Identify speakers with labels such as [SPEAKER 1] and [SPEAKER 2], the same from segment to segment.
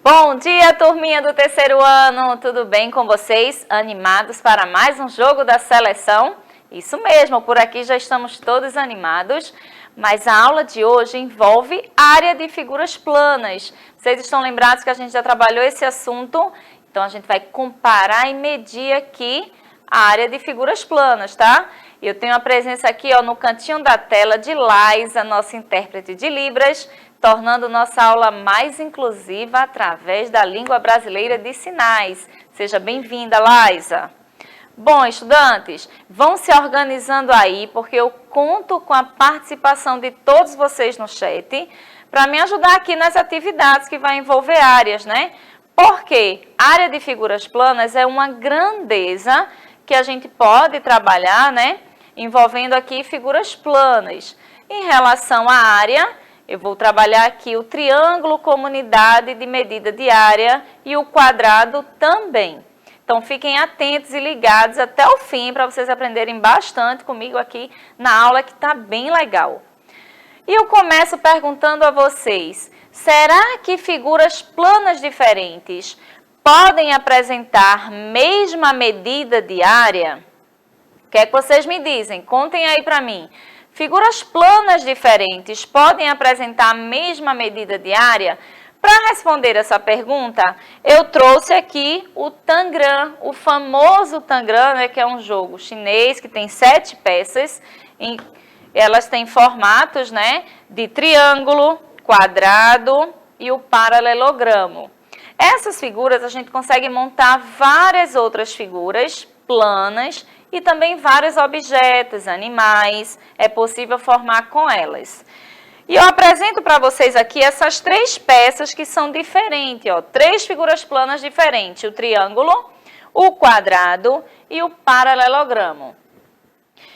[SPEAKER 1] Bom dia, turminha do terceiro ano, tudo bem com vocês? Animados para mais um jogo da seleção? Isso mesmo, por aqui já estamos todos animados, mas a aula de hoje envolve área de figuras planas. Vocês estão lembrados que a gente já trabalhou esse assunto? Então a gente vai comparar e medir aqui a área de figuras planas, tá? Eu tenho a presença aqui no cantinho da tela de Laisa, nossa intérprete de Libras, tornando nossa aula mais inclusiva através da língua brasileira de sinais. Seja bem-vinda, Laisa. Bom, estudantes, vão se organizando aí, porque eu conto com a participação de todos vocês no chat, para me ajudar aqui nas atividades que vai envolver áreas, né? Porque a área de figuras planas é uma grandeza que a gente pode trabalhar, né? Envolvendo aqui figuras planas. Em relação à área, eu vou trabalhar aqui o triângulo como unidade de medida de área e o quadrado também. Então, fiquem atentos e ligados até o fim para vocês aprenderem bastante comigo aqui na aula que está bem legal. E eu começo perguntando a vocês, será que figuras planas diferentes podem apresentar mesma medida de área? O que é que vocês me dizem? Contem aí para mim. Figuras planas diferentes podem apresentar a mesma medida de área? Para responder essa pergunta, eu trouxe aqui o Tangram, o famoso Tangram, né, que é um jogo chinês que tem 7 peças. Elas têm formatos, né, de triângulo, quadrado e o paralelogramo. Essas figuras a gente consegue montar várias outras figuras planas e também vários objetos, animais, é possível formar com elas. E eu apresento para vocês aqui essas 3 peças que são diferentes, 3 figuras planas diferentes, o triângulo, o quadrado e o paralelogramo.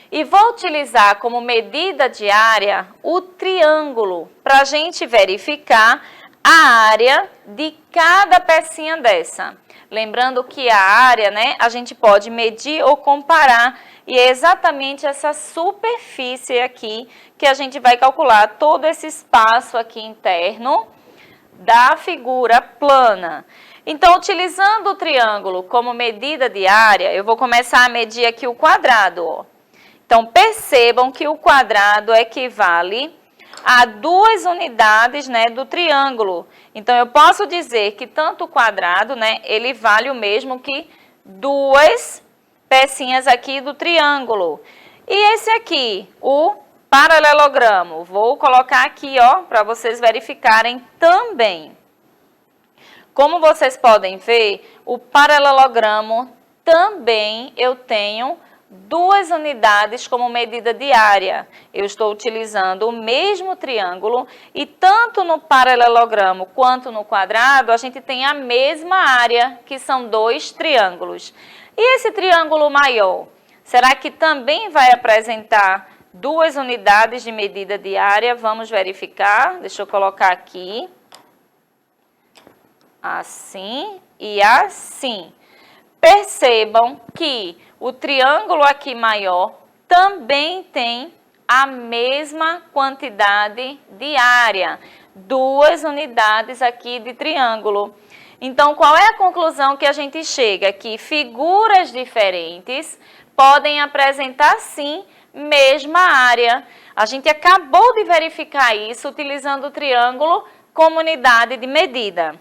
[SPEAKER 1] E vou utilizar como medida de área o triângulo, para a gente verificar a área de cada pecinha dessa. Lembrando que a área, né, a gente pode medir ou comparar, e é exatamente essa superfície aqui que a gente vai calcular todo esse espaço aqui interno da figura plana. Então, utilizando o triângulo como medida de área, eu vou começar a medir aqui o quadrado. Então, percebam que o quadrado equivale a 2 unidades, né, do triângulo. Então, eu posso dizer que tanto o quadrado, né, ele vale o mesmo que 2 pecinhas aqui do triângulo. E esse aqui, o paralelogramo, vou colocar aqui, para vocês verificarem também. Como vocês podem ver, o paralelogramo também eu tenho 2 unidades como medida de área. Eu estou utilizando o mesmo triângulo e tanto no paralelogramo quanto no quadrado, a gente tem a mesma área, que são 2 triângulos. E esse triângulo maior, será que também vai apresentar 2 unidades de medida de área? Vamos verificar. Deixa eu colocar aqui. Assim e assim. Percebam que o triângulo aqui maior também tem a mesma quantidade de área, 2 unidades aqui de triângulo. Então, qual é a conclusão que a gente chega? Que figuras diferentes podem apresentar, sim, mesma área. A gente acabou de verificar isso utilizando o triângulo como unidade de medida.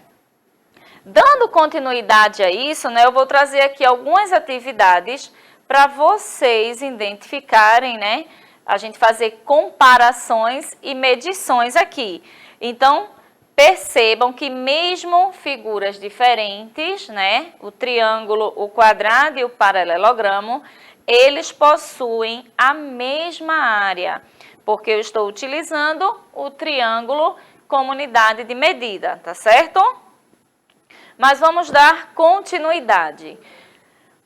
[SPEAKER 1] Dando continuidade a isso, né, eu vou trazer aqui algumas atividades para vocês identificarem, né, a gente fazer comparações e medições aqui. Então, percebam que mesmo figuras diferentes, né, o triângulo, o quadrado e o paralelogramo, eles possuem a mesma área, porque eu estou utilizando o triângulo como unidade de medida, tá certo? Mas vamos dar continuidade.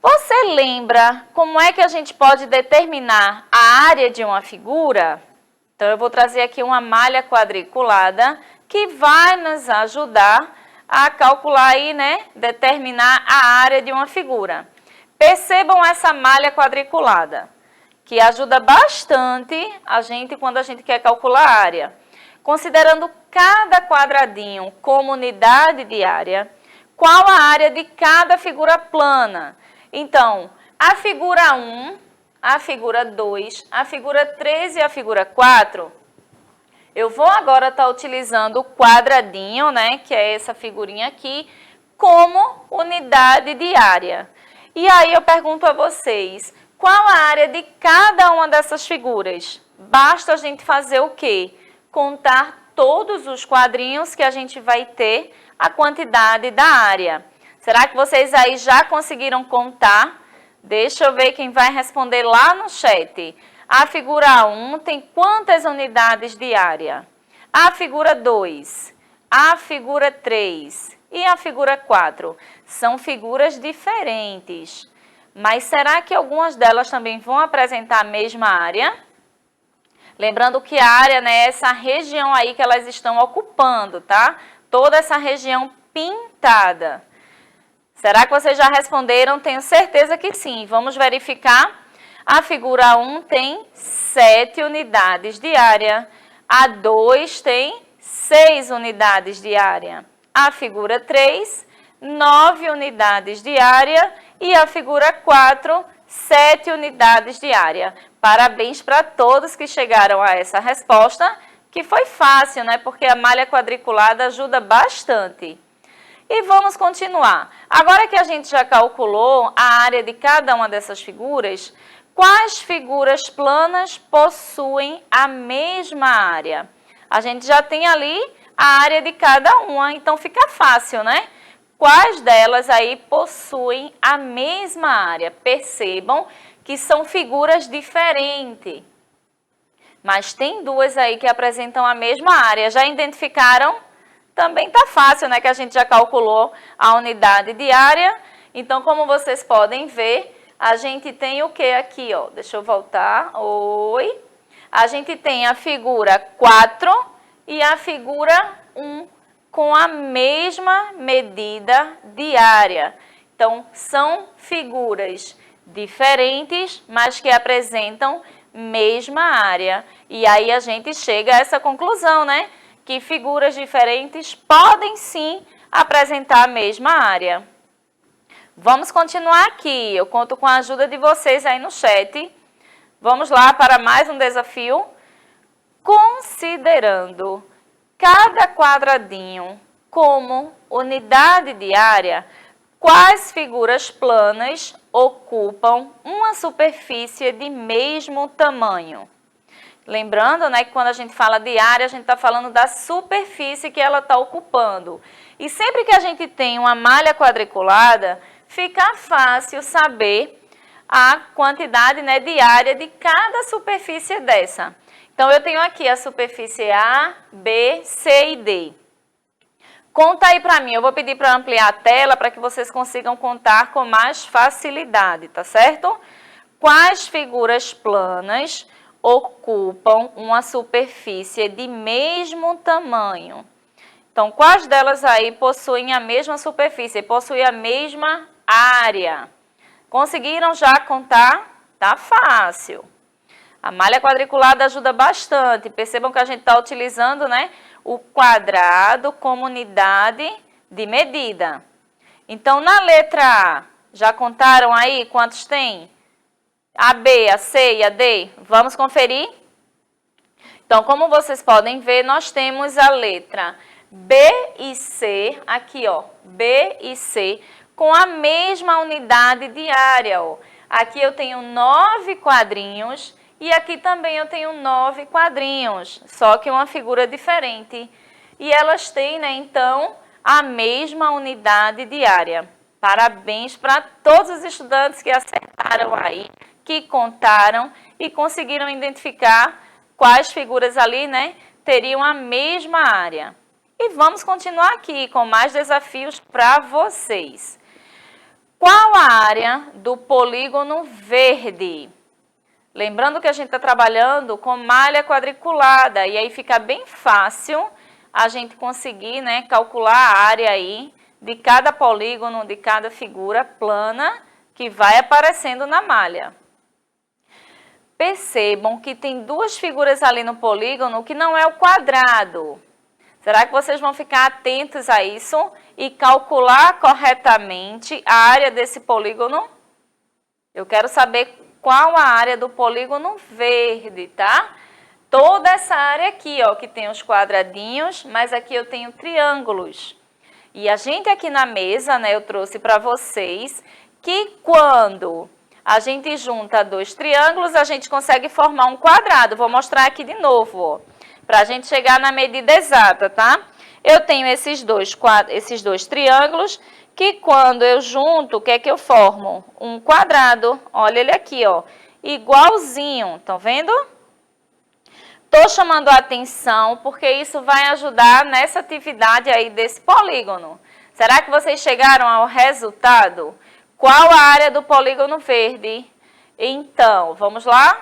[SPEAKER 1] Você lembra como é que a gente pode determinar a área de uma figura? Então, eu vou trazer aqui uma malha quadriculada que vai nos ajudar a calcular aí, né, determinar a área de uma figura. Percebam essa malha quadriculada, que ajuda bastante a gente quando a gente quer calcular a área. considerando cada quadradinho como unidade de área, qual a área de cada figura plana? Então, a figura 1, a figura 2, a figura 3 e a figura 4, eu vou agora estar utilizando o quadradinho, né, que é essa figurinha aqui, como unidade de área. E aí eu pergunto a vocês, qual a área de cada uma dessas figuras? Basta a gente fazer o quê? Contar todos os quadrinhos que a gente vai ter a quantidade da área. Será que vocês aí já conseguiram contar? Deixa eu ver quem vai responder lá no chat. A figura 1 tem quantas unidades de área? A figura 2, a figura 3 e a figura 4 são figuras diferentes. Mas será que algumas delas também vão apresentar a mesma área? Lembrando que a área, né, é essa região aí que elas estão ocupando, tá? Toda essa região pintada. Será que vocês já responderam? Tenho certeza que sim. Vamos verificar. A figura 1 tem 7 unidades de área. A 2 tem 6 unidades de área. A figura 3, 9 unidades de área. E a figura 4, 7 unidades de área. Parabéns para todos que chegaram a essa resposta, que foi fácil, né? Porque a malha quadriculada ajuda bastante. E vamos continuar. Agora que a gente já calculou a área de cada uma dessas figuras, quais figuras planas possuem a mesma área? A gente já tem ali a área de cada uma, então fica fácil, né? Quais delas aí possuem a mesma área? Percebam que são figuras diferentes. Mas tem duas aí que apresentam a mesma área. Já identificaram? Também tá fácil, né? Que a gente já calculou a unidade de área. Então, como vocês podem ver, a gente tem o que aqui, ó? Deixa eu voltar. Oi. A gente tem a figura 4 e a figura 1 com a mesma medida de área. Então, são figuras diferentes, mas que apresentam mesma área. E aí a gente chega a essa conclusão, né? Que figuras diferentes podem sim apresentar a mesma área. Vamos continuar aqui. Eu conto com a ajuda de vocês aí no chat. Vamos lá para mais um desafio. Considerando cada quadradinho como unidade de área, quais figuras planas ocupam uma superfície de mesmo tamanho? Lembrando, né, que quando a gente fala de área, a gente está falando da superfície que ela está ocupando. E sempre que a gente tem uma malha quadriculada, fica fácil saber a quantidade, né, de área de cada superfície dessa. Então, eu tenho aqui a superfície A, B, C e D. Conta aí para mim, eu vou pedir para ampliar a tela para que vocês consigam contar com mais facilidade, tá certo? Quais figuras planas ocupam uma superfície de mesmo tamanho? Então, quais delas aí possuem a mesma superfície, possuem a mesma área? Conseguiram já contar? Tá fácil. A malha quadriculada ajuda bastante. Percebam que a gente está utilizando, né, o quadrado como unidade de medida. Então, na letra A, já contaram aí quantos tem? A B, a C e a D? Vamos conferir? Então, como vocês podem ver, nós temos a letra B e C, aqui ó, B e C, com a mesma unidade de área. Ó. Aqui eu tenho 9 quadrinhos e aqui também eu tenho 9 quadrinhos, só que uma figura diferente. E elas têm, né, então, a mesma unidade de área. Parabéns para todos os estudantes que acertaram aí, que contaram e conseguiram identificar quais figuras ali, né, teriam a mesma área. E vamos continuar aqui com mais desafios para vocês. Qual a área do polígono verde? Lembrando que a gente está trabalhando com malha quadriculada e aí fica bem fácil a gente conseguir, né, calcular a área aí de cada polígono, de cada figura plana que vai aparecendo na malha. percebam que tem duas figuras ali no polígono que não é o quadrado. Será que vocês vão ficar atentos a isso e calcular corretamente a área desse polígono? Eu quero saber qual a área do polígono verde, tá? Toda essa área aqui, ó, que tem os quadradinhos, mas aqui eu tenho triângulos. E a gente aqui na mesa, né, eu trouxe para vocês que quando a gente junta dois triângulos, a gente consegue formar um quadrado. Vou mostrar aqui de novo, ó, para a gente chegar na medida exata, tá? Eu tenho esses dois triângulos que quando eu junto, o que é que eu formo? Um quadrado. Olha ele aqui, ó, igualzinho, estão vendo? Estou chamando a atenção porque isso vai ajudar nessa atividade aí desse polígono. Será que vocês chegaram ao resultado? Qual a área do polígono verde? Então, vamos lá?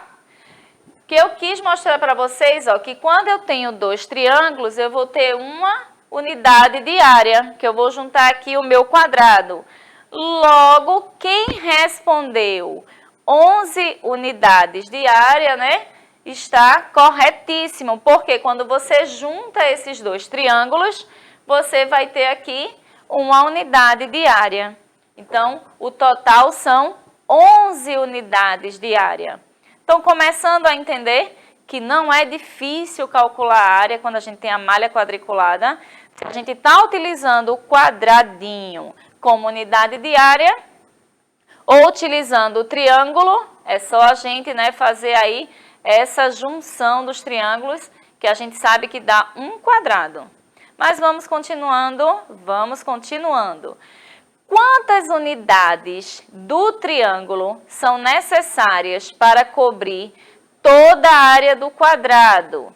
[SPEAKER 1] O que eu quis mostrar para vocês, ó, que quando eu tenho dois triângulos, eu vou ter uma unidade de área, que eu vou juntar aqui o meu quadrado. Logo, quem respondeu 11 unidades de área, né, está corretíssimo, porque quando você junta esses dois triângulos, você vai ter aqui uma unidade de área. Então, o total são 11 unidades de área. Então, começando a entender que não é difícil calcular a área quando a gente tem a malha quadriculada. Se a gente está utilizando o quadradinho como unidade de área, ou utilizando o triângulo, é só a gente, né, fazer aí essa junção dos triângulos, que a gente sabe que dá um quadrado. Mas vamos continuando. Quantas unidades do triângulo são necessárias para cobrir toda a área do quadrado?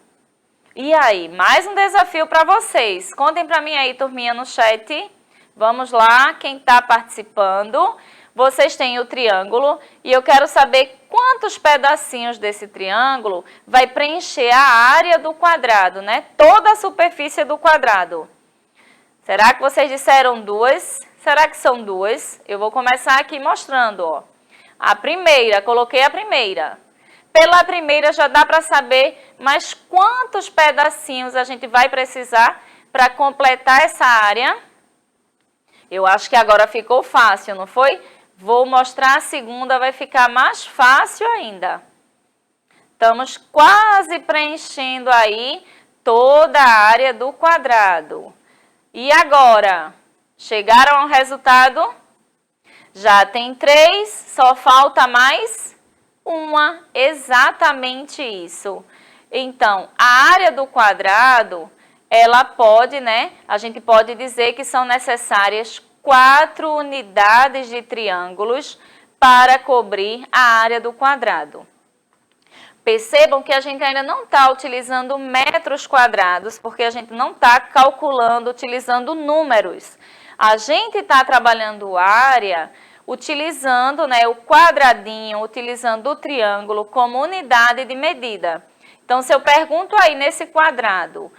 [SPEAKER 1] E aí, mais um desafio para vocês. Contem para mim aí, turminha, no chat. Vamos lá, quem está participando. Vocês têm o triângulo e eu quero saber quantos pedacinhos desse triângulo vai preencher a área do quadrado, né? Toda a superfície do quadrado. Será que vocês disseram duas? Será que são duas? Eu vou começar aqui mostrando, ó. A primeira, coloquei a primeira. Pela primeira já dá para saber, mas quantos pedacinhos a gente vai precisar para completar essa área? Eu acho que agora ficou fácil, não foi? Vou mostrar a segunda, vai ficar mais fácil ainda. Estamos quase preenchendo aí toda a área do quadrado. E agora, chegaram ao resultado? Já tem 3, só falta mais uma, exatamente isso. Então, a área do quadrado, ela pode, né? A gente pode dizer que são necessárias 4 unidades de triângulos para cobrir a área do quadrado. Percebam que a gente ainda não está utilizando metros quadrados, porque a gente não está calculando, utilizando números. A gente está trabalhando área utilizando, né, o quadradinho, utilizando o triângulo como unidade de medida. Então, se eu pergunto aí nesse quadrado,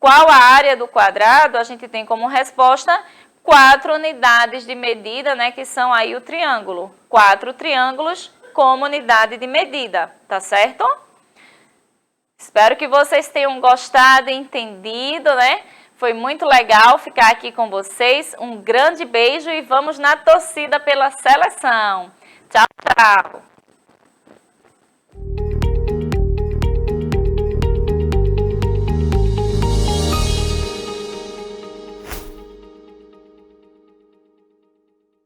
[SPEAKER 1] qual a área do quadrado, a gente tem como resposta 4 unidades de medida, né, que são aí o triângulo. 4 triângulos como unidade de medida, tá certo? Espero que vocês tenham gostado e entendido, né? Foi muito legal ficar aqui com vocês. Um grande beijo e vamos na torcida pela seleção. Tchau, tchau!